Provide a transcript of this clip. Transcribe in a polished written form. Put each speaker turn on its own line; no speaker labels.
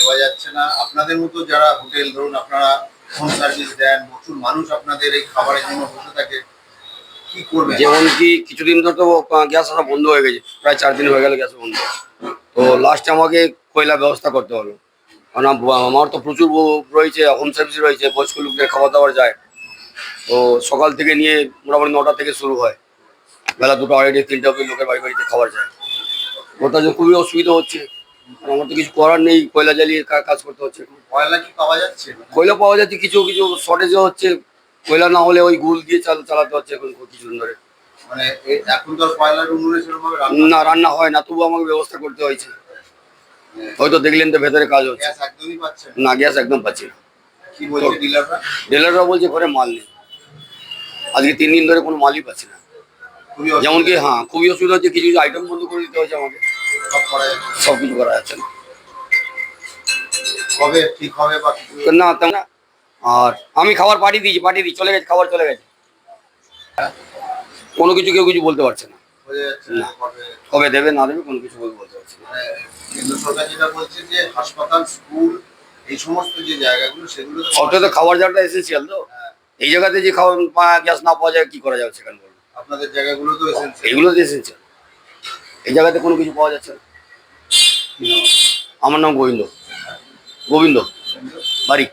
দেওয়া যাচ্ছে না। আপনাদের মতো যারা হোটেল ধরুন আপনারা হোম সার্ভিস দেন, প্রচুর মানুষ আপনাদের এই খাবারের জন্য বসে থাকে, কি করবেন?
যেমন কি কিছুদিন ধরে তো গ্যাস আসা বন্ধ হয়ে গেছে, প্রায় 4 দিন হয়ে গেল গ্যাস বন্ধ। তো লাস্টে আমাকে কয়লা ব্যবস্থা করতে হলো, কারণ আমার তো প্রচুর রয়েছে, হোম সার্ভিস রয়েছে, বয়স্ক লোকদের খাবার দাবার যায়। তো সকাল থেকে নিয়ে মোটামুটি 9টা থেকে শুরু হয়, বেলা 2টা, 2:30, 3টা অবধি লোকের বাড়ি বাড়িতে খাবার যায়। ওটার জন্য খুবই অসুবিধা হচ্ছে, আর আমার তো কিছু করার নেই, কয়লা জ্বালিয়ে কাজ করতে হচ্ছে।
কয়লা কি পাওয়া যাচ্ছে?
কয়লা পাওয়া যাচ্ছে, কিছু কিছু শর্টেজও হচ্ছে। কয়লা না হলে ওই গুল দিয়ে চালাতে হচ্ছে এখন কিছুদিন ধরে।
মানে এখন তো আর কয়লার উনুনে সেরকম ভাবে
না, রান্না হয় না, তবু আমাকে ব্যবস্থা করতে হয়েছে। হয়তো দেখলেন তো ভেতরে কাজ হচ্ছে।
গ্যাস একদমই পাচ্ছেন
না, গ্যাস একদম পাচ্ছি না।
কি বলছে ডিলাররা?
ডিলাররা বলছে ঘরে মাল নেই, আজকে 3 দিন ধরে কোনো মালই পাচ্ছি না। যেমন কি হ্যাঁ, খুবই অসুবিধা হচ্ছে, কিছু কিছু আইটেম বন্ধ করে দিতে হয়েছে আমাকে,
সব করা যাচ্ছে,
সব কিছু করা যাচ্ছে না।
কবে ঠিক হবে বা
না তেমন না। আর আমি খাবার পাঠিয়ে দিই, চলে গেছে, খাবার চলে গেছে। কোনো কিছু কেউ কিছু বলতে পারছে না।
হয়ে যাচ্ছে
না,
কবে?
কবে দেবে না দেবে কোনো কিছু বলতে পারছে না।
মানে কেন্দ্র সরকার যেটা বলছে যে হাসপাতাল, স্কুল, এই সমস্ত যে জায়গাগুলো সেগুলো তো
সবটাই তো খাবার যাওয়াটা এসেন্সিয়াল তো।
হ্যাঁ,
এই জায়গাতে যে খাবার গ্যাস না পাওয়া যায়, কি করা যাবে সেখানে বলুন?
আপনাদের জায়গাগুলো তো এসেন্সিয়াল।
এগুলো তো এসেন্সিয়াল, এই জায়গাতে কোনো কিছু পাওয়া যাচ্ছে না। আমার নাম গোবিন্দ বারিক।